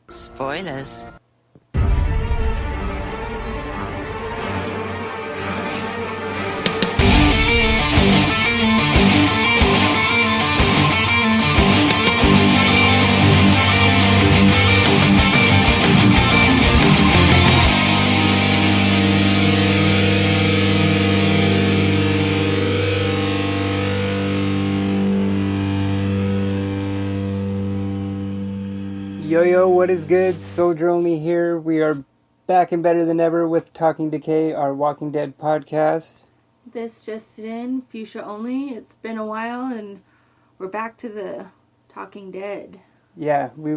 Spoilers. Yo, what is good? Soldier Only here. We are back and better than ever with Talking Decay, our Walking Dead podcast. This just in, future only. It's been a while, and we're back to the Talking Dead. Yeah, we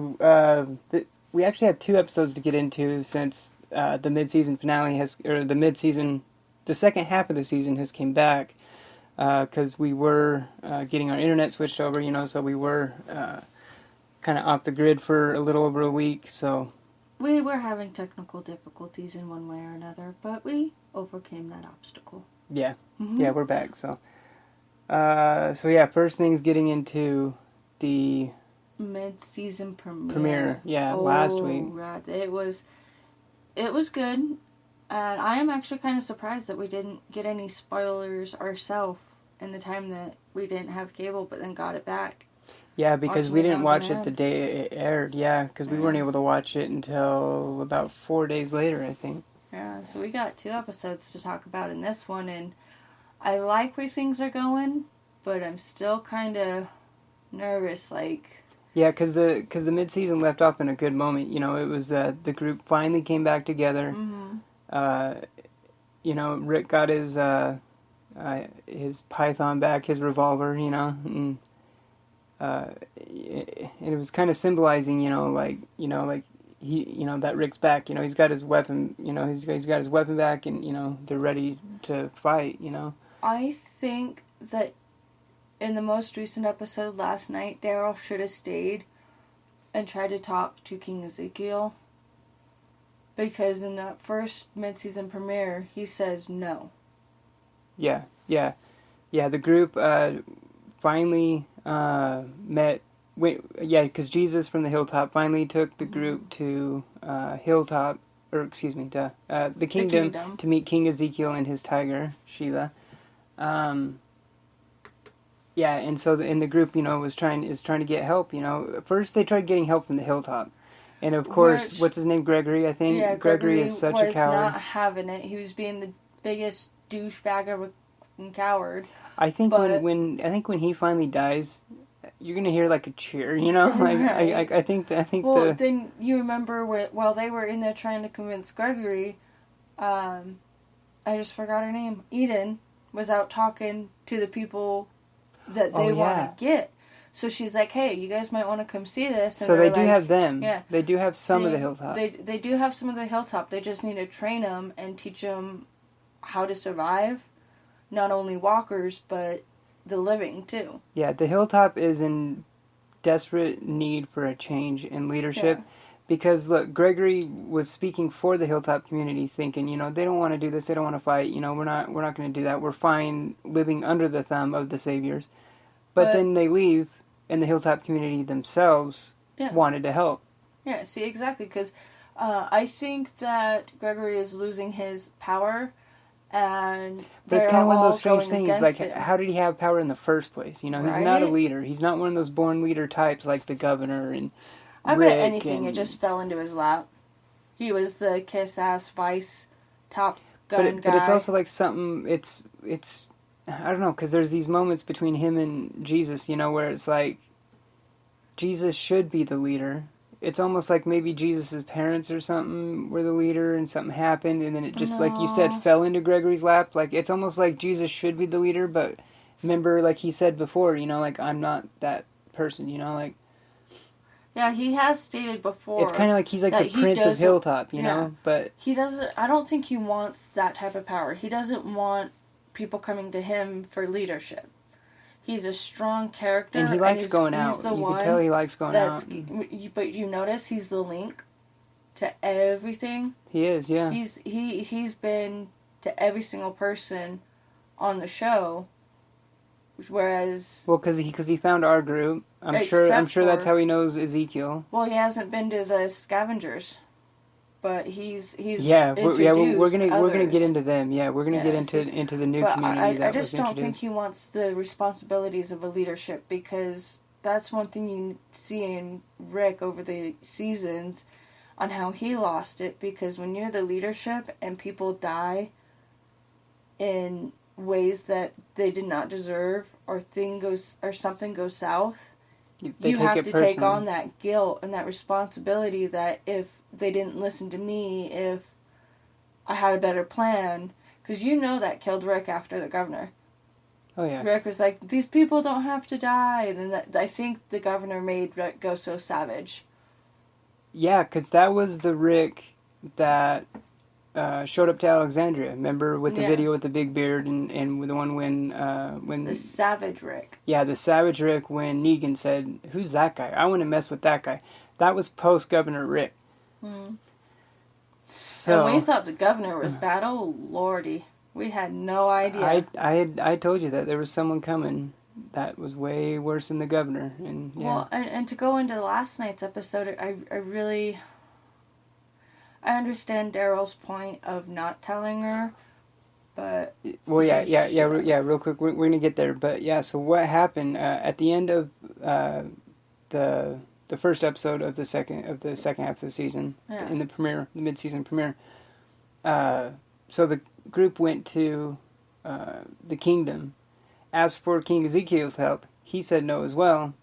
actually have 2 episodes to get into since the mid-season finale the second half of the season has came back because we were getting our internet switched over, so we were kind of off the grid for a little over a week, so... We were having technical difficulties in one way or another, but we overcame that obstacle. Yeah, yeah, we're back, so... first thing's getting into the... Mid-season premiere. Last week. Right. It was good, and I am actually kind of surprised that we didn't get any spoilers ourselves in the time that we didn't have cable, but then got it back. Yeah, because we didn't watch it the day it aired. Yeah, because we weren't able to watch it until about 4 days later, I think. Yeah, so we got 2 episodes to talk about in this one, and I like where things are going, but I'm still kind of nervous, like... Yeah, because the mid-season left off in a good moment. It was the group finally came back together. Mm-hmm. Rick got his python back, his revolver, and... it was kind of symbolizing, that Rick's back. He's got his weapon. He's got his weapon back, and they're ready to fight. I think that in the most recent episode last night, Daryl should have stayed and tried to talk to King Ezekiel, because in that first mid-season premiere, he says no. Yeah. The group finally met. Because Jesus from the hilltop finally took the group to the kingdom to meet King Ezekiel and his tiger Sheila. And so the group, is trying to get help. First they tried getting help from the hilltop, and of course, what's his name, Gregory? I think. Yeah, Gregory is such a coward. Was not having it. He was being the biggest douchebag and coward. I think when he finally dies, you're gonna hear like a cheer, like right. I think. Well, then you remember while they were in there trying to convince Gregory, I just forgot her name. Eden was out talking to the people that they want to get. So she's like, "Hey, you guys might want to come see this." And so they do have them. Yeah, they do have some of the hilltop. They do have some of the hilltop. They just need to train them and teach them how to survive. Not only walkers, but the living, too. Yeah, the hilltop is in desperate need for a change in leadership. Yeah. Because, look, Gregory was speaking for the hilltop community, thinking, they don't want to do this, they don't want to fight, we're not going to do that. We're fine living under the thumb of the saviors. But then they leave, and the hilltop community themselves wanted to help. Yeah, see, exactly, because I think that Gregory is losing his power. But it's kind of one of those strange things, like, how did he have power in the first place? He's not a leader. He's not one of those born leader types like the governor and I bet anything, it just fell into his lap. He was the kiss-ass vice top gun guy. But it's also like something, it's I don't know, because there's these moments between him and Jesus, where it's like, Jesus should be the leader. It's almost like maybe Jesus' parents or something were the leader and something happened and then it just, like you said, fell into Gregory's lap. Like, it's almost like Jesus should be the leader, but remember, like he said before, like, I'm not that person, like... Yeah, he has stated before... It's kind of like he's like the prince of Hilltop, know? But... He doesn't... I don't think he wants that type of power. He doesn't want people coming to him for leadership. He's a strong character. And he likes going out. You can tell he likes going out. But you notice he's the link to everything. He is, yeah. He's been to every single person on the show Whereas, Well, because he found our group. I'm sure that's how he knows Ezekiel. Well, he hasn't been to the scavengers, but he's we're gonna get into them. Yeah, we're gonna get into the new community I just don't think he wants the responsibilities of a leadership, because that's one thing you see in Rick over the seasons on how he lost it, because when you're the leadership and people die in ways that they did not deserve, or something goes south, you have to take on that guilt and that responsibility that if they didn't listen to me, if I had a better plan, because that killed Rick after the governor. Oh yeah. Rick was like, these people don't have to die, and then I think the governor made Rick go so savage. Yeah, because that was the Rick that showed up to Alexandria. Remember, with the video with the big beard, and with the one when the savage Rick. Yeah, the savage Rick, when Negan said, "Who's that guy? I want to mess with that guy." That was post Governor Rick. So, and we thought the governor was bad. Oh lordy, we had no idea. I told you that there was someone coming that was way worse than the governor, and yeah. Well, and to go into last night's episode, I understand Daryl's point of not telling her, but well, real quick, we're gonna get there, but yeah. So what happened at the end of the first episode of the second half of the season, in the mid-season premiere? So the group went to the kingdom, asked for King Ezekiel's help. He said no as well.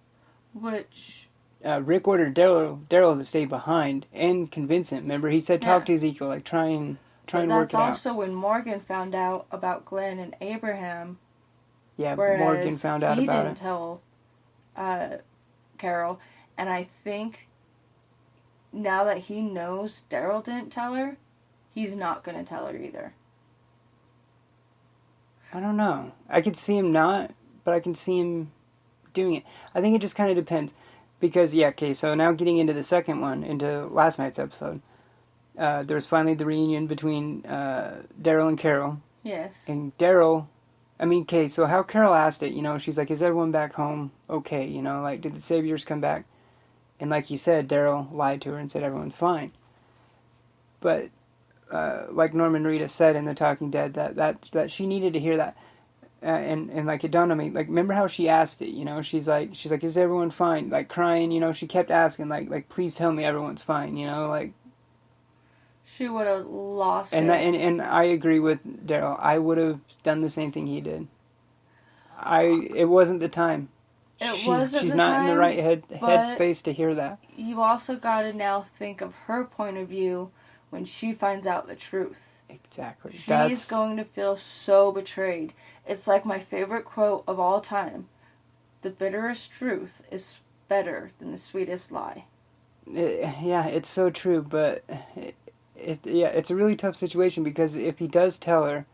Which Rick ordered Daryl to stay behind and convince him. Remember, he said, "Talk to Ezekiel, like try and work it out." That's also when Morgan found out about Glenn and Abraham. Yeah, Morgan found out about it. He didn't tell Carol, and I think now that he knows Daryl didn't tell her, he's not going to tell her either. I don't know. I could see him not, but I can see him doing it. I think it just kind of depends. Because, so now getting into the second one, into last night's episode, there was finally the reunion between Daryl and Carol. Yes. And Daryl, so how Carol asked it, she's like, is everyone back home okay? Like, did the Saviors come back? And like you said, Daryl lied to her and said everyone's fine. But, like Norman Reedus said in The Talking Dead, that she needed to hear that. And like it dawned on me, like, remember how she asked it, she's like, is everyone fine? Like crying, she kept asking, like, please tell me everyone's fine, like. She would have lost it. And I agree with Daryl. I would have done the same thing he did. It wasn't the time. She's not in the right headspace to hear that. You also got to now think of her point of view when she finds out the truth. Exactly. She's going to feel so betrayed. It's like my favorite quote of all time. The bitterest truth is better than the sweetest lie. It's so true, but it's a really tough situation, because if he does tell her,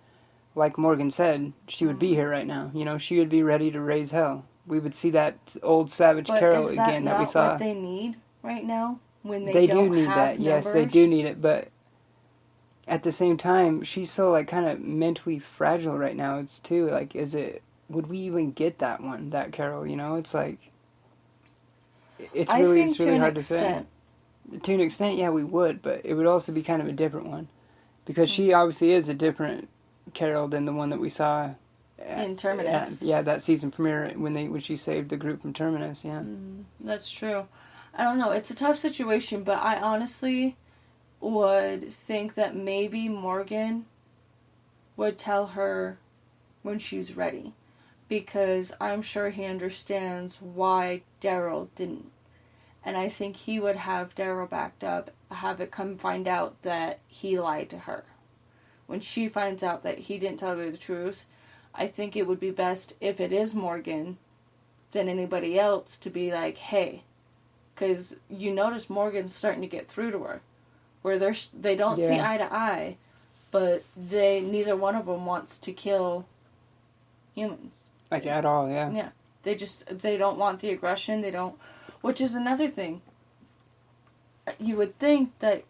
like Morgan said, she would be here right now. She would be ready to raise hell. We would see that old savage Carol again that we saw. But is that not what they need right now? When they don't do need have that. Numbers? Yes, they do need it, but at the same time, she's so, like, kind of mentally fragile right now. It's too, like, would we even get that Carol, It's like, it's really hard to say. To an extent, yeah, we would, but it would also be kind of a different one. Because she obviously is a different Carol than the one that we saw in Terminus. That season premiere when she saved the group from Terminus, yeah. That's true. I don't know, it's a tough situation, but I honestly would think that maybe Morgan would tell her when she's ready, because I'm sure he understands why Daryl didn't, and I think he would have Daryl backed up, have it come find out that he lied to her. When she finds out that he didn't tell her the truth, I think it would be best, if it is Morgan than anybody else, to be like, hey, because you notice Morgan's starting to get through to her. Where they don't see eye to eye, but neither one of them wants to kill humans. Like, at all, yeah. Yeah. They don't want the aggression, which is another thing. You would think that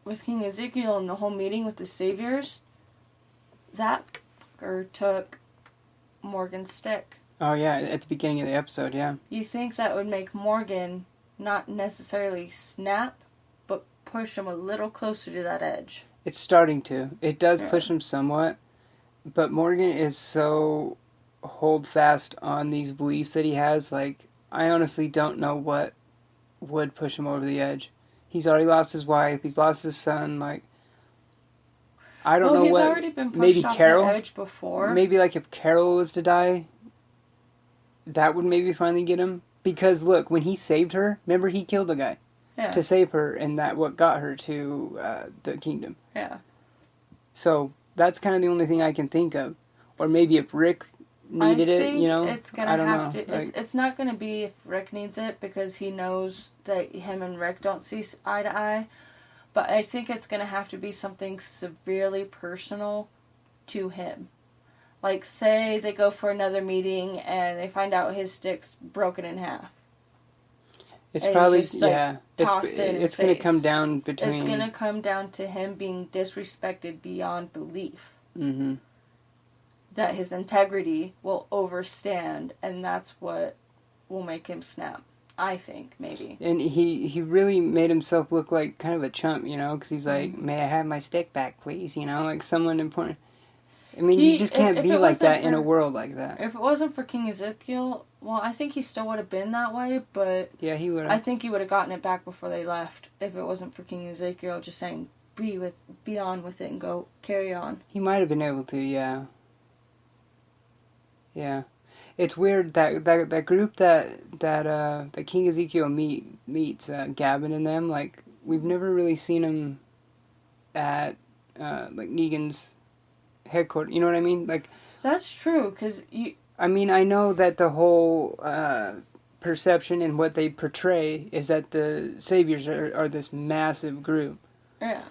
with King Ezekiel and the whole meeting with the Saviors, that fucker took Morgan's stick. Oh, yeah, at the beginning of the episode, yeah. You think that would make Morgan not necessarily snap, but push him a little closer to that edge. It's starting to. It does push him somewhat, but Morgan is so hold fast on these beliefs that he has. Like, I honestly don't know what would push him over the edge. He's already lost his wife. He's lost his son. Like, I don't know what. He's already been pushed maybe off Carol, the edge before. Maybe like if Carol was to die, that would maybe finally get him. Because look, when he saved her, remember he killed a guy to save her, and that what got her to the kingdom. Yeah. So that's kind of the only thing I can think of. Or maybe if Rick needed it, you know. It's gonna have to. It's not gonna be if Rick needs it, because he knows that him and Rick don't see eye to eye. But I think it's gonna have to be something severely personal to him. Like, say they go for another meeting and they find out his stick's broken in half. It's probably just, like, tossed in his It's going to face. come down between. It's gonna come down to him being disrespected beyond belief. Mm-hmm. That his integrity will overstand, and that's what will make him snap. I think, maybe. And he really made himself look like kind of a chump, you know, because he's like, may I have my stick back, please? You know, like someone important. I mean, you just can't be like that in a world like that. If it wasn't for King Ezekiel, well, I think he still would have been that way, but... Yeah, he would have. I think he would have gotten it back before they left, if it wasn't for King Ezekiel just saying, be on with it and go, carry on. He might have been able to, yeah. Yeah. It's weird that group that King Ezekiel meets, Gavin and them, like, we've never really seen them at, like, Negan's headquarters, you know what I mean? Like, that's true, because you... I mean, I know that the whole perception and what they portray is that the Saviors are this massive group. Yeah.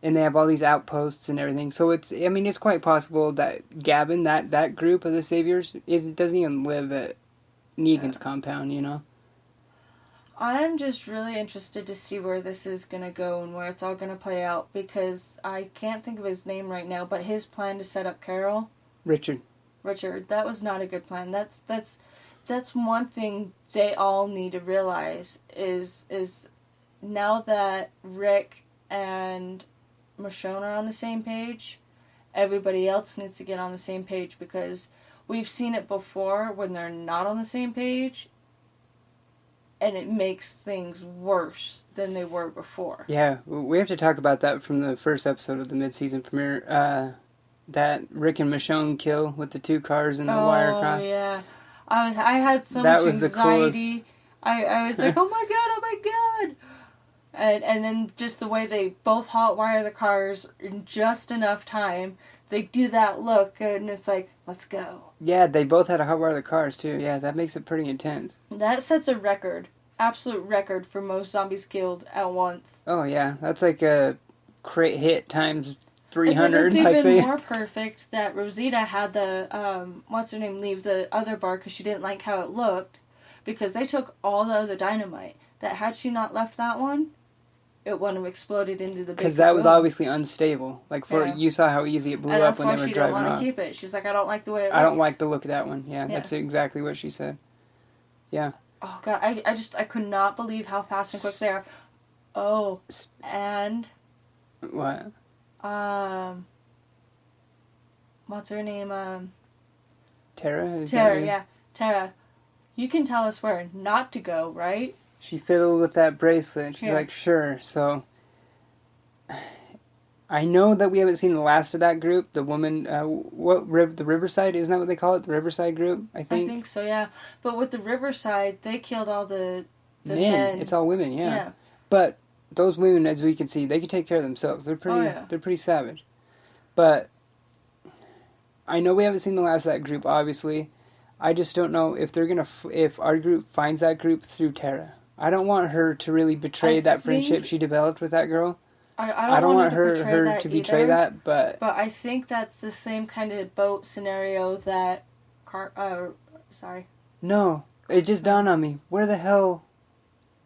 And they have all these outposts and everything. So it's quite possible that Gavin, that group of the Saviors, doesn't even live at Negan's compound, you know? I'm just really interested to see where this is going to go and where it's all going to play out, because I can't think of his name right now, but his plan to set up Carol... Richard, that was not a good plan. That's one thing they all need to realize is now that Rick and Michonne are on the same page, everybody else needs to get on the same page, because we've seen it before when they're not on the same page, and it makes things worse than they were before. Yeah, we have to talk about that from the first episode of the mid-season premiere. That Rick and Michonne kill with the 2 cars and the wire cross. Oh, yeah. I had so much anxiety. I was like, oh my god. And then just the way they both hotwire the cars in just enough time, they do that look, and it's like, let's go. Yeah, they both had to hotwire the cars, too. Yeah, that makes it pretty intense. That sets a record. Absolute record for most zombies killed at once. Oh, yeah. That's like a crate hit times 300. It's even more perfect that Rosita had the, what's-her-name, leave the other bar because she didn't like how it looked, because they took all the other dynamite. That had she not left that one, it wouldn't have exploded into the big because that was obviously unstable. Like, you saw how easy it blew up when they were driving off. And that's why she didn't want to keep it. She's like, I don't like the way it looks. I don't like the look of that one. Yeah, that's exactly what she said. Yeah. Oh, God, I could not believe how fast and quick they are. Oh, and... What? What's her name? Tara? Tara, yeah. Tara, you can tell us where not to go, right? She fiddled with that bracelet. She's like, sure. So, I know that we haven't seen the last of that group. The woman, the Riverside, isn't that what they call it? The Riverside group, I think? I think so, yeah. But with the Riverside, they killed all the men. It's all women, yeah. But those women, as we can see, they can take care of themselves. They're pretty savage. But I know we haven't seen the last of that group, obviously. I just don't know if they're gonna if our group finds that group through Tara. I don't want her to really betray that friendship she developed with that girl. I don't want her to betray that, but I think that's the same kind of boat scenario that sorry. No, it just dawned on me. Where the hell?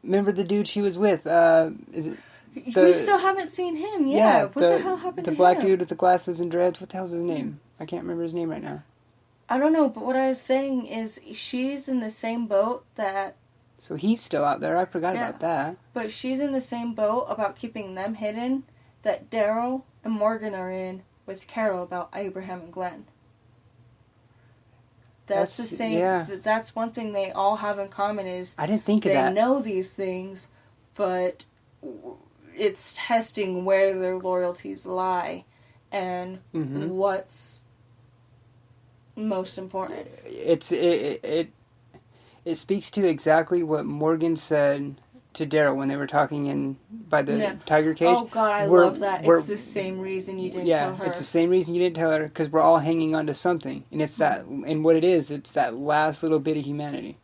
Remember the dude she was with? Is it? We still haven't seen him. Yeah. What the hell happened to him? The black dude with the glasses and dreads. What the hell's his name? I can't remember his name right now. I don't know, but what I was saying is she's in the same boat that... So he's still out there. I forgot about that. But she's in the same boat about keeping them hidden that Daryl and Morgan are in with Carol about Abraham and Glenn. That's the same. Yeah. That's one thing they all have in common is I didn't think of that. They know these things, but it's testing where their loyalties lie and what's most important. It speaks to exactly what Morgan said to Daryl when they were talking by the tiger cage. Oh God, I love that. It's the same reason you didn't tell her. Yeah, it's the same reason you didn't tell her, because we're all hanging on to something. And it's that, and what it is, it's that last little bit of humanity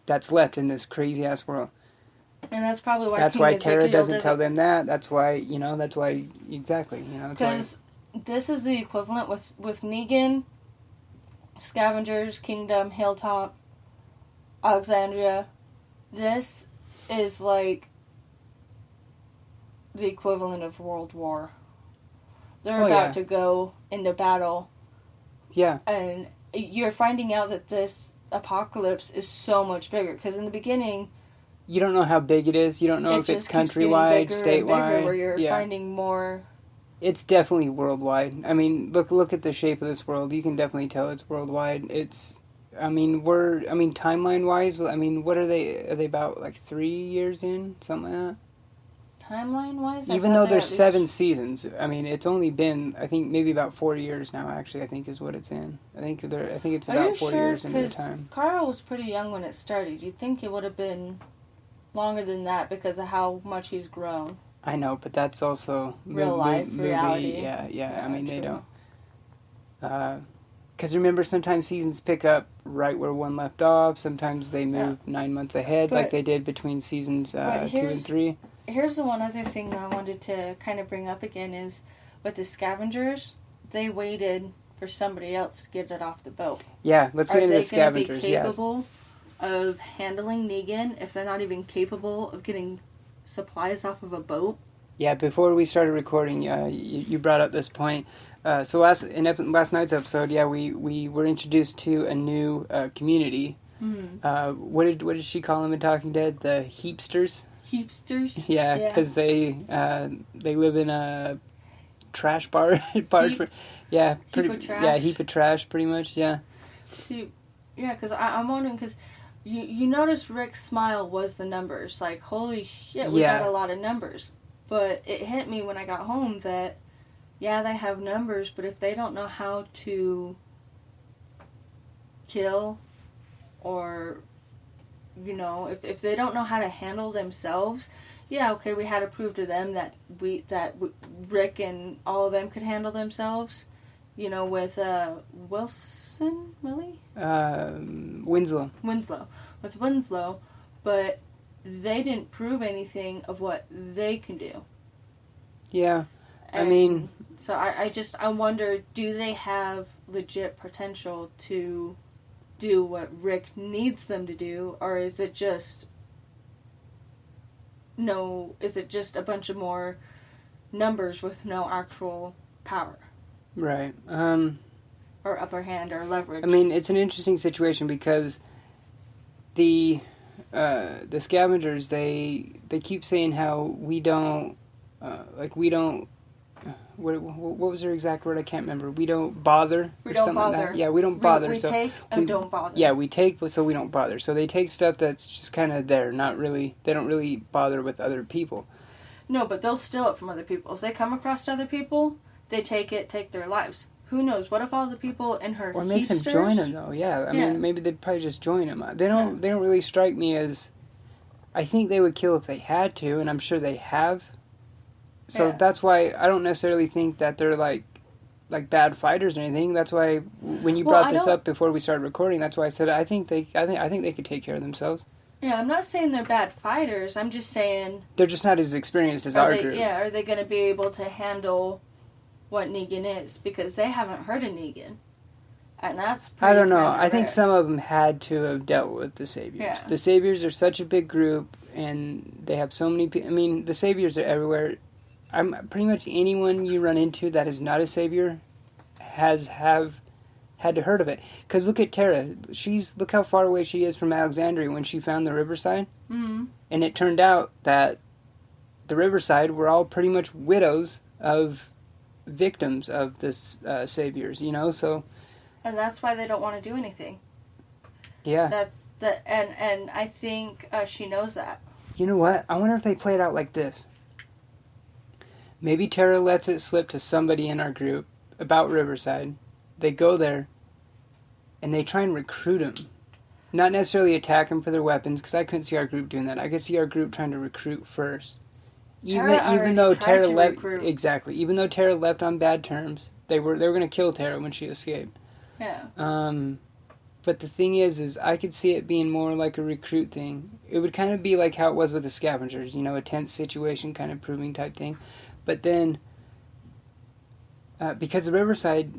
that's left in this crazy-ass world. And that's probably why That's why Tara doesn't tell them that. That's why, exactly. Because this is the equivalent with Negan, Scavengers, Kingdom, Hilltop, Alexandria. This is like the equivalent of World War. They're about to go into battle. Yeah. And you're finding out that this apocalypse is so much bigger. Because in the beginning... You don't know how big it is. You don't know if it's countrywide, statewide. Where you're finding more... It's definitely worldwide. I mean, look at the shape of this world. You can definitely tell it's worldwide. Timeline-wise, what are they? Are they about, 3 years in? Something like that? Timeline-wise? Even though there's 7 seasons, it's only been, I think, maybe about 4 years now, actually, I think is what it's in. I think it's about 4 years into the time. Carl was pretty young when it started. You'd think it would have been longer than that because of how much he's grown. I know, but that's also... Real life, reality. Yeah, they don't... Because remember, sometimes seasons pick up right where one left off. Sometimes they move 9 months ahead, like they did between seasons 2 and 3. Here's the one other thing I wanted to kind of bring up again is with the Scavengers, they waited for somebody else to get it off the boat. Yeah, let's get into the Scavengers. Are they going to be capable of handling Negan if they're not even capable of getting supplies off of a boat? Yeah, before we started recording, you brought up this point. So last night's episode, we were introduced to a new community. What did she call them in Talking Dead? The Heapsters. Heapsters. Yeah, because they live in a trash bar. Heap of trash. Heap of trash, pretty much. Yeah. Yeah, because I'm wondering because you notice Rick's smile was the numbers. Like, holy shit, we got a lot of numbers. But it hit me when I got home that. Yeah, they have numbers, but if they don't know how to kill or, if they don't know how to handle themselves, yeah, okay, we had to prove to them that Rick and all of them could handle themselves, with Willie? Winslow. With Winslow, but they didn't prove anything of what they can do. Yeah. So I wonder, do they have legit potential to do what Rick needs them to do, or is it just a bunch of more numbers with no actual power? Right. Or upper hand or leverage. It's an interesting situation because the Scavengers, they keep saying how we don't. What was their exact word? I can't remember. We don't bother. We don't bother. Like yeah, we don't bother. We take and don't bother. Yeah, we take, so we don't bother. So they take stuff that's just kind of there. Not really. They don't really bother with other people. No, but they'll steal it from other people. If they come across other people, they take their lives. Who knows? What if all the people in her or makes them join them though? Yeah, I mean maybe they'd probably just join them. They don't really strike me as. I think they would kill if they had to, and I'm sure they have. So that's why I don't necessarily think that they're like bad fighters or anything. That's why when you brought this up before we started recording, that's why I said I think they could take care of themselves. Yeah, I'm not saying they're bad fighters. I'm just saying they're just not as experienced as our group. Yeah, are they going to be able to handle what Negan is? Because they haven't heard of Negan, and that's pretty I don't know. I think some of them had to have dealt with the Saviors. Yeah. The Saviors are such a big group, and they have so many people. The Saviors are everywhere. I'm pretty much anyone you run into that is not a Savior has had heard of it. Because look at Tara. Look how far away she is from Alexandria when she found the riverside. Mm-hmm. And it turned out that the riverside were all pretty much widows of victims of this saviors, so... And that's why they don't want to do anything. Yeah. And I think she knows that. You know what? I wonder if they play it out like this. Maybe Tara lets it slip to somebody in our group about Riverside. They go there, and they try and recruit them. Not necessarily attack them for their weapons, because I couldn't see our group doing that. I could see our group trying to recruit first. Even though Tara left, exactly. Even though Tara left on bad terms, they were going to kill Tara when she escaped. Yeah. But the thing is I could see it being more like a recruit thing. It would kind of be like how it was with the scavengers, a tense situation kind of proving type thing. But then, because the Riverside,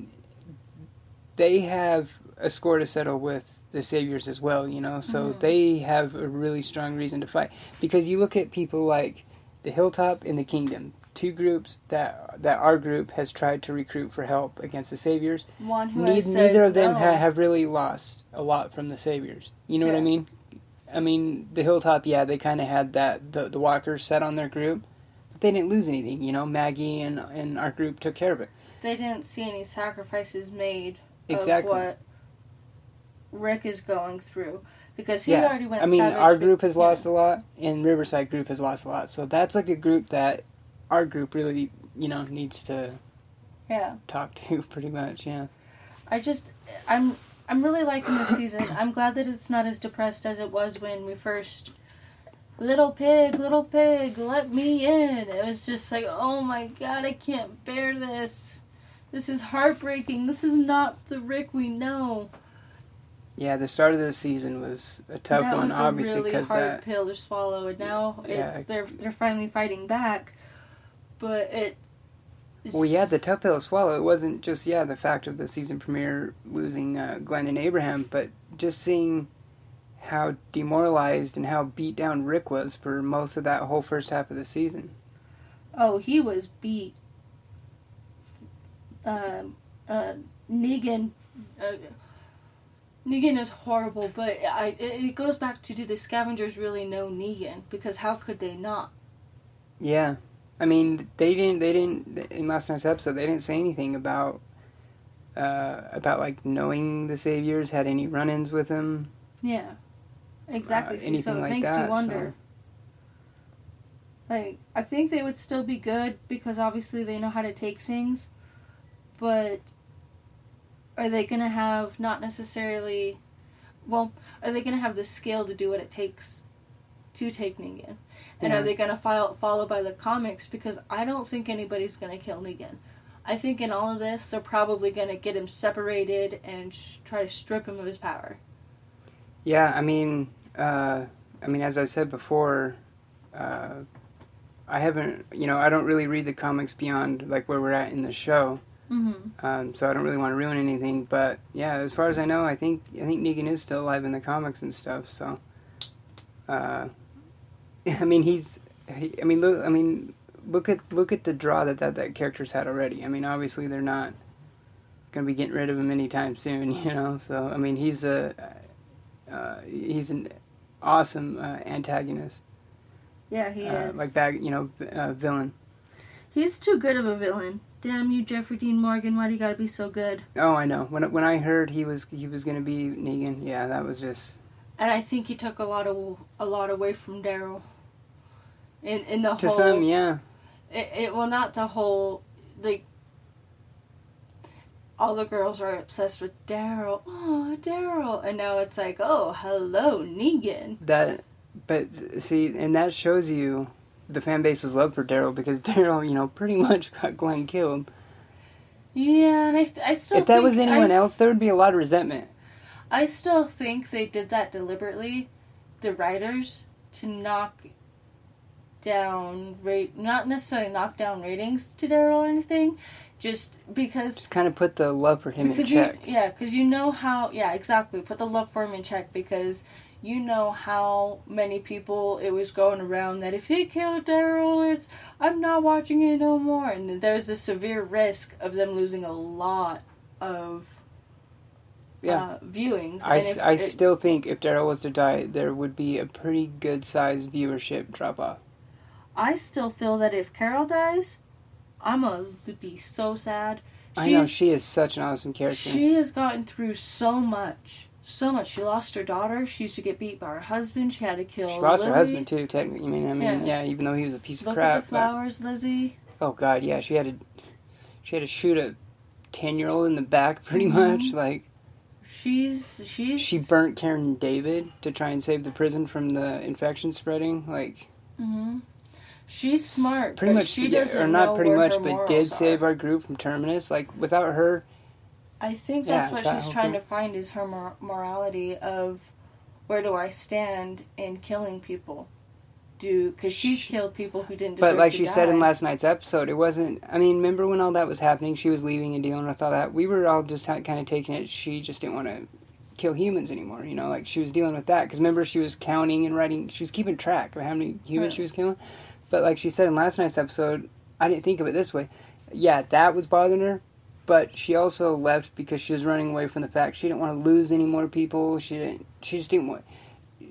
they have a score to settle with the Saviors as well, so they have a really strong reason to fight. Because you look at people like the Hilltop and the Kingdom, two groups that our group has tried to recruit for help against the Saviors. One who neither of them have really lost a lot from the Saviors. You know what I mean? I mean, the Hilltop, they kind of had the walkers set on their group, but they didn't lose anything. Maggie and our group took care of it. They didn't see any sacrifices made exactly. of what Rick is going through. Because he already went savage. Our group has lost a lot, and Riverside group has lost a lot. So that's like a group that our group really, needs to talk to pretty much, I'm really liking this season. I'm glad that it's not as depressed as it was when we first... Little pig, let me in. It was just like, oh my god, I can't bear this. This is heartbreaking. This is not the Rick we know. Yeah, the start of the season was a tough one, obviously, because that was a really hard pill to swallow, and now they're finally fighting back. But it's the tough pill to swallow. It wasn't just the fact of the season premiere losing Glenn and Abraham, but just seeing how demoralized and how beat down Rick was for most of that whole first half of the season. Oh, he was beat. Negan. Negan is horrible, but it goes back to, do the scavengers really know Negan? Because how could they not? Yeah. I mean, they didn't, in last night's episode, they didn't say anything about like knowing the Saviors, had any run-ins with them. Yeah. Exactly. So it like makes that, you wonder. Like, I think they would still be good, because obviously they know how to take things, but are they going to have are they going to have the skill to do what it takes to take Negan? And are they going to follow by the comics? Because I don't think anybody's going to kill Negan. I think in all of this, they're probably going to get him separated and try to strip him of his power. Yeah, I mean, as I've said before, I haven't, I don't really read the comics beyond, like, where we're at in the show. Mm-hmm. So I don't really want to ruin anything, but yeah, as far as I know, I think Negan is still alive in the comics and stuff. So, look at the draw that character's had already. I mean, obviously they're not going to be getting rid of him anytime soon, So I mean, he's an awesome antagonist. Yeah, he is. Villain. He's too good of a villain. Damn you, Jeffrey Dean Morgan, why do you gotta be so good? Oh, I know. When I heard he was gonna be Negan, yeah, that was just... And I think he took a lot away from Daryl. In the whole... To some, yeah. Not the whole, like... All the girls are obsessed with Daryl. Oh, Daryl. And now it's like, oh, hello, Negan. But, see, and that shows you the fan base's love for Daryl, because Daryl, pretty much got Glenn killed. Yeah, and I still If that was anyone else, there would be a lot of resentment. I still think they did that deliberately, the writers, to not necessarily knock down ratings to Daryl or anything, just because... Just kind of put the love for him in check. Because you know how... Yeah, exactly. Put the love for him in check, because... You know how many people it was going around that if they kill Daryl, I'm not watching it no more. And there's a severe risk of them losing a lot of viewings. I still think if Daryl was to die, there would be a pretty good sized viewership drop off. I still feel that if Carol dies, I'm going to be so sad. I know, she is such an awesome character. She has gotten through so much. So much. She lost her daughter. She used to get beat by her husband. She had to kill She lost Lily. her husband, too, technically. Yeah, even though he was a piece of crap. Look at the flowers, Lizzie. Oh, God, yeah. She had to shoot a 10-year-old in the back, pretty much. Like, she burnt Karen and David to try and save the prison from the infection spreading. Like, she's smart, pretty much, she doesn't or not know pretty where much, her but did morals save are. our group from Terminus. Like, without her, I think that's what she's trying to find, is her morality of where do I stand in killing people. Because she's killed people who didn't deserve to die. But like she said in last night's episode, it wasn't... I mean, remember when all that was happening? She was leaving and dealing with all that. We were all just kind of taking it. She just didn't want to kill humans anymore, you know? Like, she was dealing with that. Because remember, she was counting and writing... She was keeping track of how many humans she was killing. But like she said in last night's episode, I didn't think of it this way. Yeah, that was bothering her. But she also left because she was running away from the fact she didn't want to lose any more people. She just didn't want...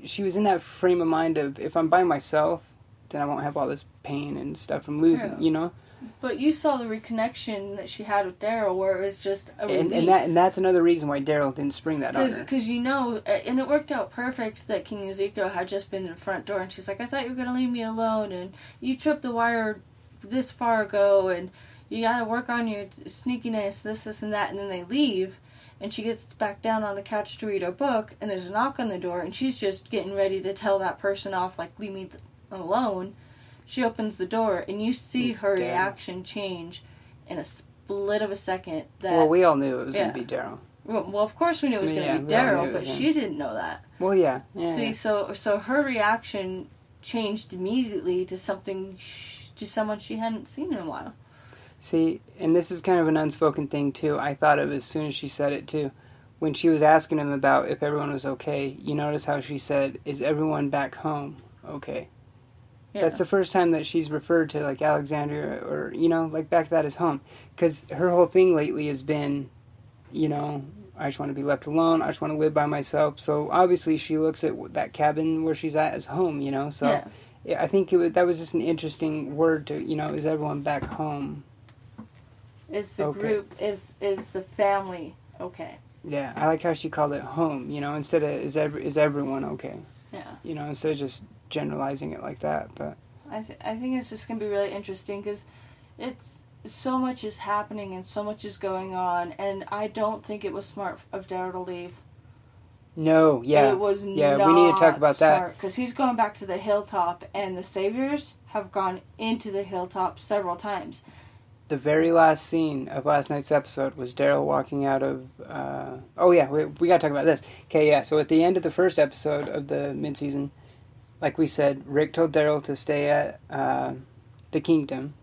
She was in that frame of mind of, if I'm by myself, then I won't have all this pain and stuff from losing, you know? But you saw the reconnection that she had with Daryl, where it was just a relief. And that's another reason why Daryl didn't spring that on her. Because, you know, and it worked out perfect that King Ezekiel had just been in the front door, and she's like, I thought you were going to leave me alone, and you tripped the wire this far ago, and you got to work on your sneakiness, this, and that, and then they leave. And she gets back down on the couch to read her book, and there's a knock on the door, and she's just getting ready to tell that person off, like, leave me alone. She opens the door, and you see her reaction change in a split of a second. Well, we all knew it was going to be Daryl. Well, of course we knew it was going to be Daryl, but she didn't know that. Well, yeah. See, so her reaction changed immediately to someone she hadn't seen in a while. See, and this is kind of an unspoken thing, too. I thought of as soon as she said it, too. When she was asking him about if everyone was okay, you notice how she said, is everyone back home okay? Yeah. That's the first time that she's referred to, like, Alexandria or, you know, like, back to that as home. Because her whole thing lately has been, you know, I just want to be left alone. I just want to live by myself. So, obviously, she looks at that cabin where she's at as home, you know? So, I think that was just an interesting word to, you know, is everyone back home? Is the group, is the family okay? Yeah, I like how she called it home, you know, instead of is everyone okay? Yeah. You know, instead of just generalizing it like that, but... I think it's just going to be really interesting, because it's... So much is happening and so much is going on, and I don't think it was smart of Daryl to leave. No, yeah. It was we need to talk about that. Because he's going back to the hilltop, and the Saviors have gone into the hilltop several times. The very last scene of last night's episode was Daryl walking out of... we got to talk about this. Okay, yeah, so at the end of the first episode of the Midseason, like we said, Rick told Daryl to stay at the Kingdom.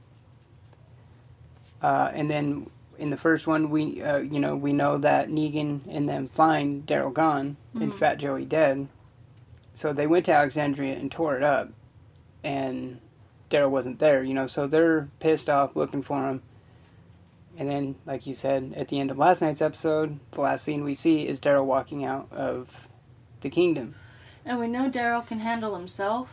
And then in the first one, we know that Negan and them find Daryl gone and Fat Joey dead. So they went to Alexandria and tore it up. And... Daryl wasn't there, you know, so they're pissed off looking for him. And then, like you said, at the end of last night's episode, the last scene we see is Daryl walking out of the Kingdom. And we know Daryl can handle himself,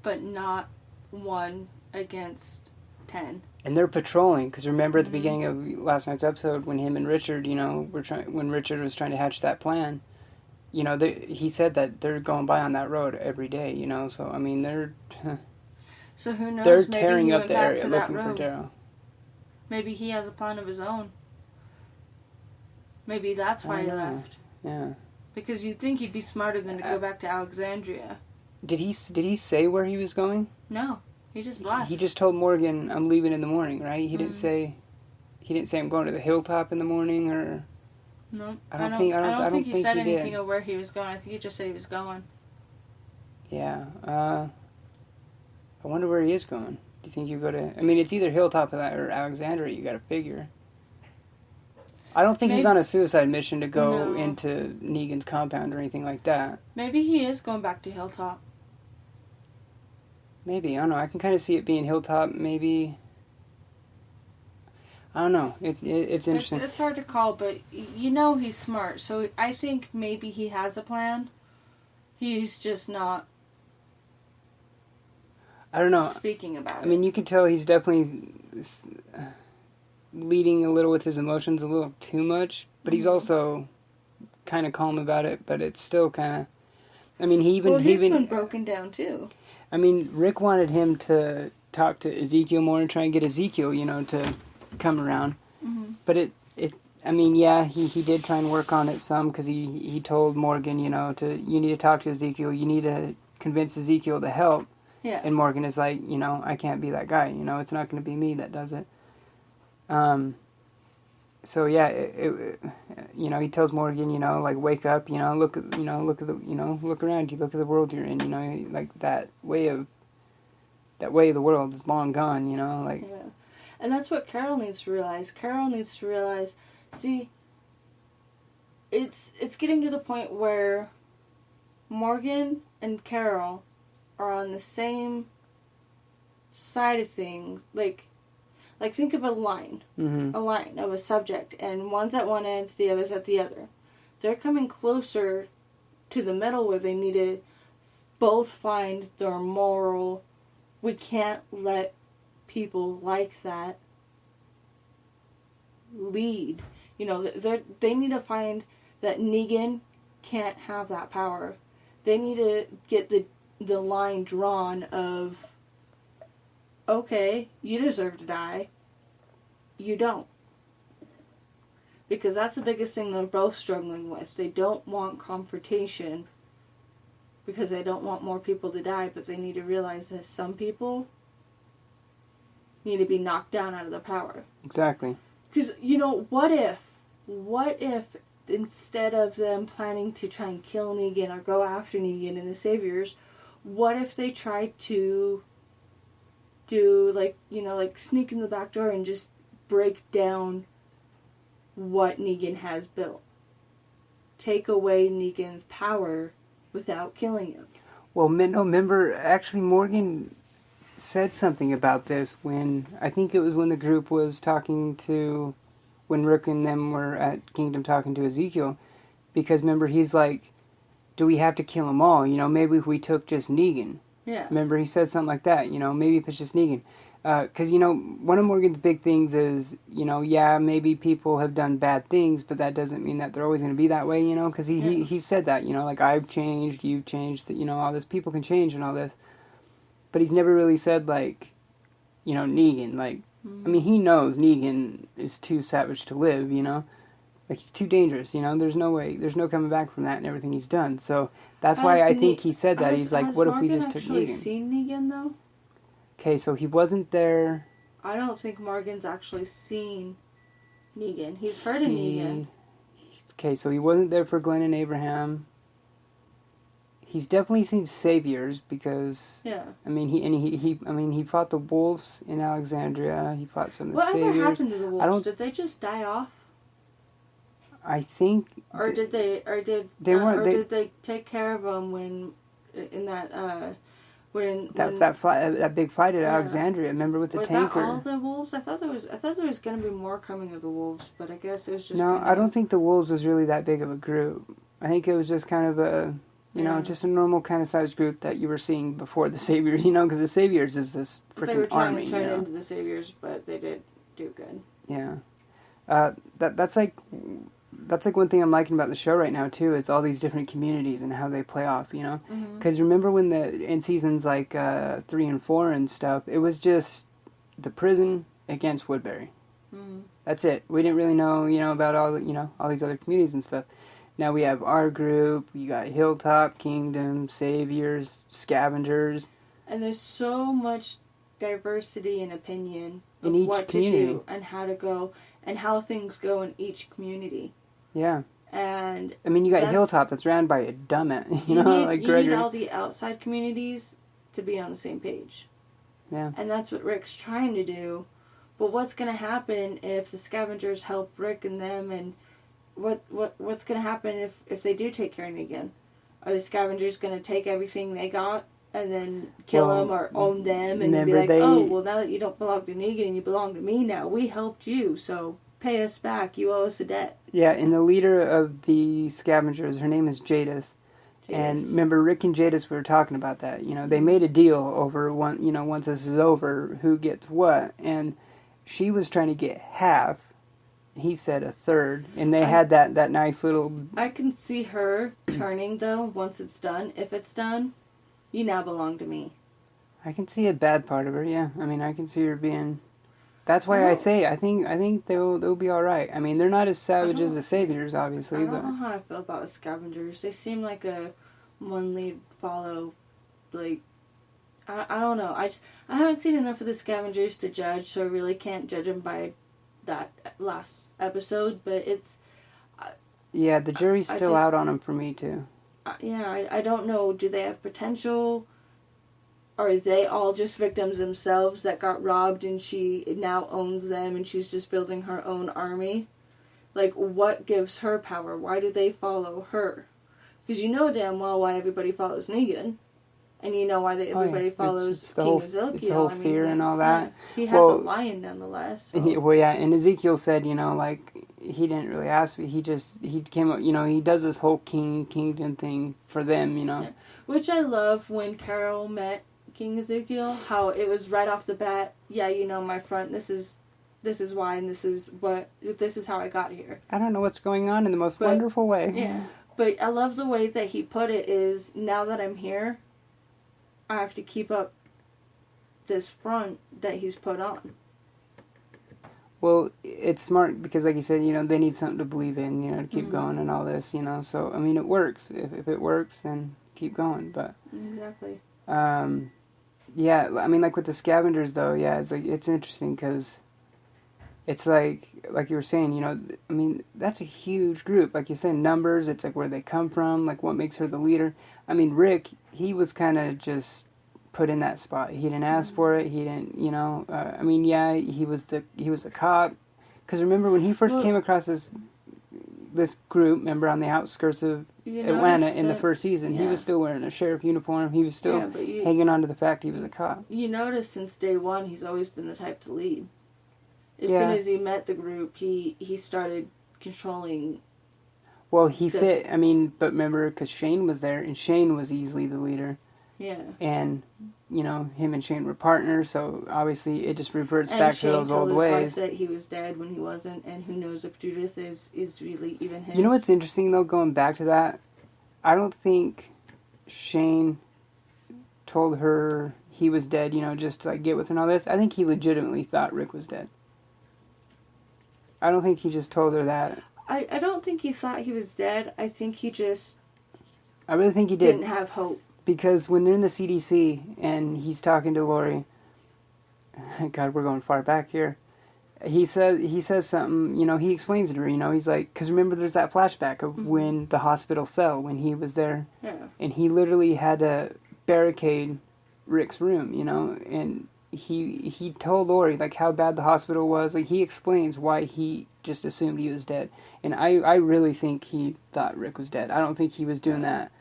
but not 1 against 10. And they're patrolling, because remember at the beginning of last night's episode when him and Richard, you know, when Richard was trying to hatch that plan, you know, he said that they're going by on that road every day, you know, so, I mean, they're... So who knows? They're maybe tearing he up went the back area to that looking road. for Daryl. Maybe he has a plan of his own. Maybe that's why he left. Yeah. Because you'd think he'd be smarter than to go back to Alexandria. Did he say where he was going? No, he just left. He just told Morgan, "I'm leaving in the morning," right? He didn't say. He didn't say I'm going to the hilltop in the morning, or. No, I don't think he said anything of where he was going. I think he just said he was going. Yeah. I wonder where he is going. Do you think you go to... I mean, it's either Hilltop or Alexandria, you gotta figure. I don't think he's on a suicide mission to go into Negan's compound or anything like that. Maybe he is going back to Hilltop. Maybe, I don't know. I can kind of see it being Hilltop, maybe... I don't know. It's interesting. It's hard to call, but you know he's smart. So I think maybe he has a plan. He's just not. I don't know. Speaking about it. I mean, you can tell he's definitely leading a little with his emotions a little too much, but he's also kind of calm about it. But it's still kind of. I mean, he's been broken down too. I mean, Rick wanted him to talk to Ezekiel more and try and get Ezekiel, to come around. Mm-hmm. But I mean, yeah, he did try and work on it some because he told Morgan, you need to talk to Ezekiel. You need to convince Ezekiel to help. Yeah. And Morgan is like, I can't be that guy. It's not going to be me that does it. So yeah, he tells Morgan, like wake up, look at look around you, look at the world you're in, like that way of the world is long gone, like. Yeah. And that's what Carol needs to realize. Carol needs to realize, see, it's getting to the point where Morgan and Carol are on the same side of things. Like think of a line. Mm-hmm. A line of a subject. And one's at one end, the other's at the other. They're coming closer to the middle where they need to both find their moral. We can't let people like that lead. They need to find that Negan can't have that power. They need to get the line drawn of, okay, you deserve to die. You don't. Because that's the biggest thing they're both struggling with. They don't want confrontation because they don't want more people to die, but they need to realize that some people need to be knocked down out of their power. Exactly. Because, what if instead of them planning to try and kill Negan or go after Negan and the Saviors, what if they tried to do, like sneak in the back door and just break down what Negan has built? Take away Negan's power without killing him. Well, remember, actually Morgan said something about this when, I think it was when the group was talking to, when Rick and them were at Kingdom talking to Ezekiel, because remember, he's like, do we have to kill them all? Maybe if we took just Negan. Yeah. Remember, he said something like that, maybe if it's just Negan. Because, one of Morgan's big things is, yeah, maybe people have done bad things, but that doesn't mean that they're always going to be that way, because he said that, like, I've changed, you've changed, that, all this, people can change and all this. But he's never really said, like, Negan, like, I mean, he knows Negan is too savage to live, like, he's too dangerous, there's no way, there's no coming back from that and everything he's done. So that's why I think he said that. He's like, what if we just took Negan? Has Morgan actually seen Negan, though? Okay, so he wasn't there. I don't think Morgan's actually seen Negan. He's heard of Negan. Okay, so he wasn't there for Glenn and Abraham. He's definitely seen Saviors because. Yeah. I mean, he fought the wolves in Alexandria. He fought some of the Saviors. Whatever happened to the wolves? Did they just die off? I think. Or did they? Or did they take care of them when in that? That big fight at Alexandria, remember, with the tanker? Was that all the wolves? I thought there was going to be more coming of the wolves, but I guess it was just. No, I don't think the wolves was really that big of a group. I think it was just kind of a, just a normal kind of sized group that you were seeing before the Saviors, because the Saviors is this freaking army. They were trying to turn into the Saviors, but they did do good. Yeah, that's like one thing I'm liking about the show right now too. Is all these different communities and how they play off, Because remember when in seasons like 3 and 4 and stuff, it was just the prison against Woodbury. Mm. That's it. We didn't really know, about all these other communities and stuff. Now we have our group. You got Hilltop, Kingdom, Saviors, Scavengers, and there's so much diversity in opinion of in each what community. To do and how to go and how things go in each community. Yeah. And I mean, you got Hilltop that's ran by a dumbass, you Gregory. need all the outside communities to be on the same page. Yeah. And that's what Rick's trying to do. But what's going to happen if the Scavengers help Rick and them, and what's going to happen if they do take care of Negan? Are the Scavengers going to take everything they got and then kill them or own them, and then be remember like, oh, well, now that you don't belong to Negan, you belong to me now. We helped you, so pay us back. You owe us a debt. Yeah, and the leader of the scavengers, her name is Jadis. And remember, Rick and Jadis, we were talking about that. You know, they made a deal over once this is over, who gets what. And she was trying to get half. He said a third. And they had that nice little... I can see her turning, though, once it's done. If it's done, you now belong to me. I can see a bad part of her, yeah. I mean, I can see her being... That's why I say I think they'll be all right. I mean, they're not as savage as the Saviors, obviously. I don't know how I feel about the Scavengers. They seem like a one lead follow. Like, I don't know. I haven't seen enough of the Scavengers to judge, so I really can't judge them by that last episode. But it's yeah, the jury's still out on them for me too. I don't know. Do they have potential? Are they all just victims themselves that got robbed and she now owns them and she's just building her own army? Like, what gives her power? Why do they follow her? Because you know damn well why everybody follows Negan. And you know why everybody follows King Ezekiel. It's the whole fear and all that. Yeah, he has a lion nonetheless. So. And Ezekiel said, like, he didn't really ask me. He came up, he does this whole kingdom thing for them, Yeah. Which I love when Carol met King Ezekiel, how it was right off the bat, my front, this is why, and this is how I got here. I don't know what's going on in the most wonderful way. Yeah. But I love the way that he put it is, now that I'm here, I have to keep up this front that he's put on. Well, it's smart because, like you said, they need something to believe in, to keep going and all this, So, I mean, it works. If it works, then keep going. But exactly. Yeah, I mean, like with the Scavengers, though, yeah, it's interesting because it's like you were saying, I mean, that's a huge group. Like you said, numbers, it's like where they come from, like what makes her the leader. I mean, Rick, he was kind of just put in that spot. He didn't ask for it. He didn't, I mean, yeah, he was a cop. Because remember when he first came across this group, remember, on the outskirts of Atlanta in the first season, he was still wearing a sheriff uniform. He was still hanging on to the fact he was a cop. You notice since day one, he's always been the type to lead. As soon as he met the group, he started controlling. Well, he fit. I mean, but remember, because Shane was there, and Shane was easily the leader. Yeah. And him and Shane were partners, so obviously it just reverts back Shane to those old ways. And Shane told his wife that he was dead when he wasn't, and who knows if Judith is really even his. You know what's interesting, though, going back to that? I don't think Shane told her he was dead, just to, get with her and all this. I think he legitimately thought Rick was dead. I don't think he just told her that. I don't think he thought he was dead. I think he just... I really think he did. Didn't have hope. Because when they're in the CDC and he's talking to Lori, God, we're going far back here. He says something, he explains it to her, he's like, because remember there's that flashback of when the hospital fell, when he was there. Yeah. And he literally had to barricade Rick's room, and he told Lori, how bad the hospital was. He explains why he just assumed he was dead. And I really think he thought Rick was dead. I don't think he was doing that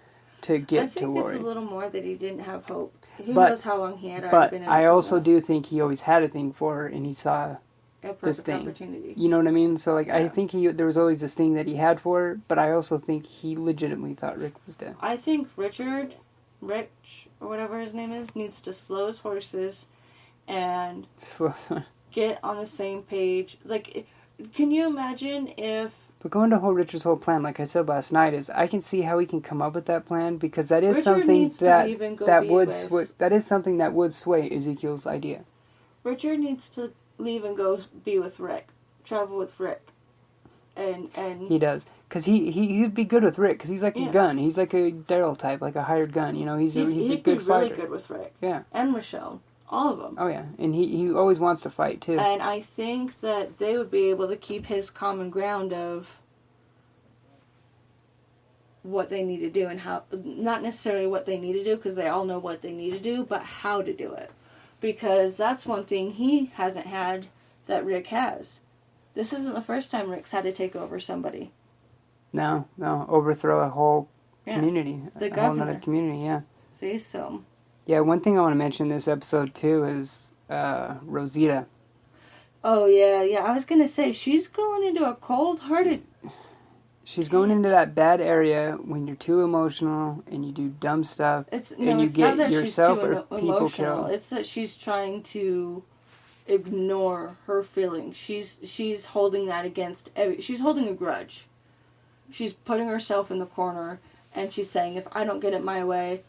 to get to Lori. I think it's a little more that he didn't have hope. Who knows how long he had already been in But I also do think he always had a thing for her, and he saw a perfect opportunity. You know what I mean? So, I think there was always this thing that he had for her, but I also think he legitimately thought Rick was dead. I think Rich, or whatever his name is, needs to slow his horses and get on the same page. Can you imagine if... But going to Richard's whole plan, like I said last night, is I can see how he can come up with that plan, because that is something that is something that would sway Ezekiel's idea. Richard needs to leave and go be with Rick, travel with Rick, and he does, because he'd be good with Rick, because he's like a gun, he's like a Daryl type, like a hired gun, he's a good fighter. He'd be really good with Rick, and Michonne. All of them. Oh, yeah. And he always wants to fight, too. And I think that they would be able to keep his common ground of what they need to do and how... Not necessarily what they need to do, because they all know what they need to do, but how to do it. Because that's one thing he hasn't had that Rick has. This isn't the first time Rick's had to take over somebody. No. Overthrow a whole community. The a governor. whole other community, yeah. See, so... Yeah, one thing I want to mention in this episode, too, is Rosita. Oh, yeah. I was going to say, she's going into a cold-hearted... She's going into that bad area when you're too emotional and you do dumb stuff It's and you not get that yourself she's too or people emotional. killed. It's that she's trying to ignore her feelings. She's holding that against she's holding a grudge. She's putting herself in the corner and she's saying, if I don't get it my way,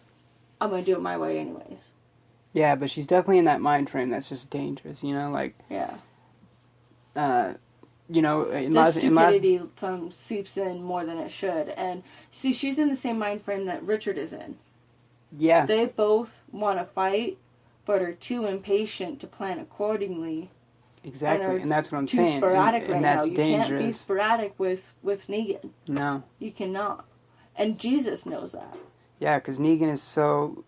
I'm going to do it my way anyways. Yeah, but she's definitely in that mind frame that's just dangerous, you know, like... Yeah. You know, the stupidity seeps in more than it should. And, see, she's in the same mind frame that Richard is in. Yeah. They both want to fight, but are too impatient to plan accordingly. Exactly, and that's what I'm too saying. Sporadic and right that's now. You dangerous. Can't be sporadic with Negan. No. You cannot. And Jesus knows that. Yeah, because Negan is so...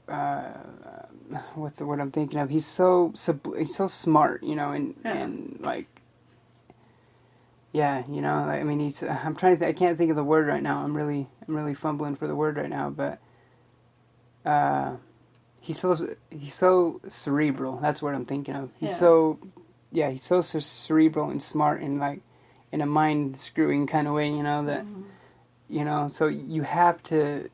what's the word I'm thinking of? He's so smart, you know, and like... Yeah, you know, I mean, he's... I'm trying to... I can't think of the word right now. I'm really fumbling for the word right now, but... He's so cerebral. That's what I'm thinking of. He's so cerebral and smart and like in a mind screwing kind of way, you know, that you know, so you have to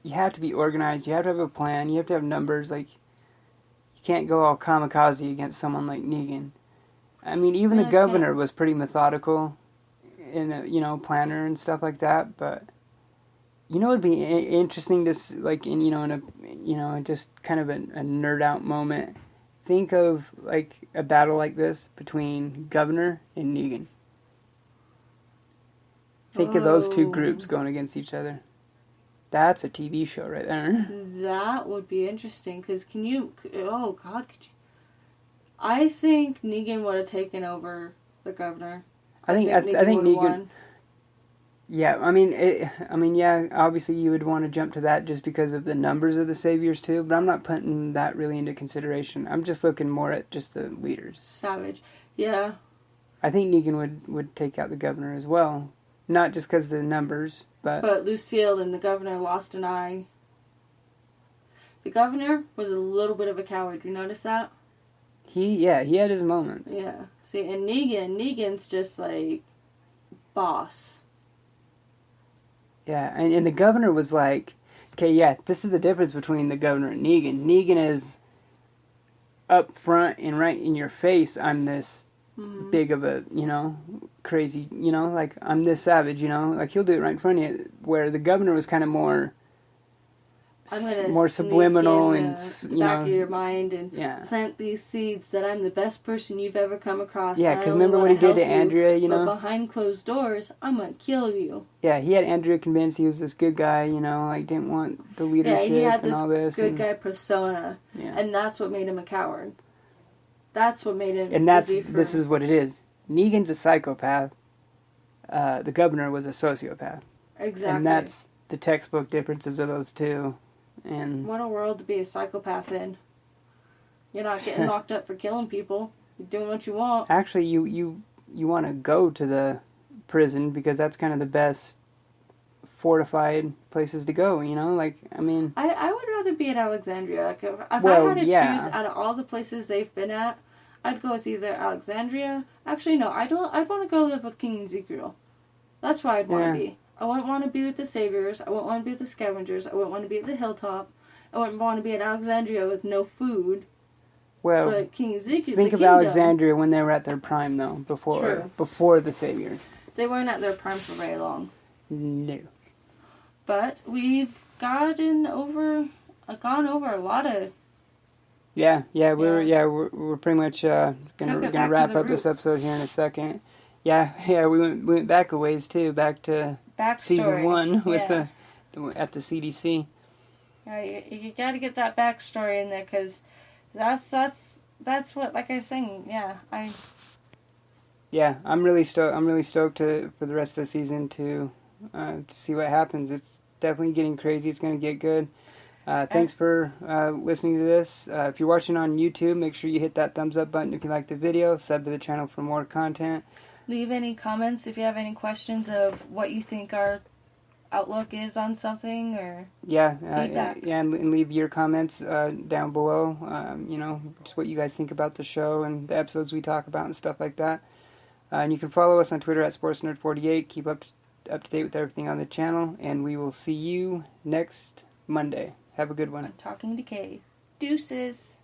be organized, you have to have a plan, you have to have numbers, like you can't go all kamikaze against someone like Negan. I mean, even the governor was pretty methodical in a, you know, planner and stuff like that, but you know, it'd be interesting to, like, in, you know, in a, you know, just kind of a nerd out moment. Think of, like, a battle like this between Governor and Negan. Think of those two groups going against each other. That's a TV show right there. That would be interesting, because could you... I think Negan would have taken over the Governor. I think Negan... Won. Yeah, I mean, yeah, obviously you would want to jump to that just because of the numbers of the Saviors too, but I'm not putting that really into consideration. I'm just looking more at just the leaders. Savage. Yeah. I think Negan would take out the Governor as well. Not just because of the numbers, but... But Lucille and the Governor lost an eye. The Governor was a little bit of a coward. You notice that? He had his moments. Yeah. See, and Negan's just like... boss. Yeah, and the Governor was like, okay, yeah, this is the difference between the Governor and Negan. Negan is up front and right in your face, I'm this big of a, you know, crazy, you know, like, I'm this savage, you know, like, he'll do it right in front of you, where the Governor was kind of more subliminal and, you know, back of your mind and plant these seeds that I'm the best person you've ever come across. Yeah, because remember what he did to Andrea, you know? But behind closed doors, I'm going to kill you. Yeah, he had Andrea convinced he was this good guy, you know, like didn't want the leadership and all this. Good guy persona, and that's what made him a coward. That's what made him. And this is what it is. Negan's a psychopath. The Governor was a sociopath. Exactly. And that's the textbook differences of those two. And what a world to be a psychopath in. You're not getting locked up for killing people. You're doing what you want. Actually, you want to go to the prison because that's kind of the best fortified places to go, you know? Like, I mean... I would rather be at Alexandria. Like, if I had to choose out of all the places they've been at, I'd go with either Alexandria... Actually, no, I'd want to go live with King Ezekiel. That's where I'd want to be. I wouldn't want to be with the Saviors. I wouldn't want to be with the Scavengers. I wouldn't want to be at the Hilltop. I wouldn't want to be at Alexandria with no food. Well, but King Ezekiel, think of Alexandria when they were at their prime, though, before the Saviors. They weren't at their prime for very long. No. But we've gone over a lot of... We're pretty much gonna wrap up this episode here in a second. Yeah, we went back a ways too, back to season 1 with at the CDC. Yeah, you got to get that backstory in there because that's what, like I was saying. I'm really stoked for the rest of the season to see what happens. It's definitely getting crazy. It's going to get good. Thanks for listening to this. If you're watching on YouTube, make sure you hit that thumbs up button if you like the video. Sub to the channel for more content. Leave any comments if you have any questions of what you think our outlook is on something, or feedback. And leave your comments down below. Just what you guys think about the show and the episodes we talk about and stuff like that. And you can follow us on Twitter at SportsNerd48. Keep up to date with everything on the channel, and we will see you next Monday. Have a good one. On Talking Decay. Deuces.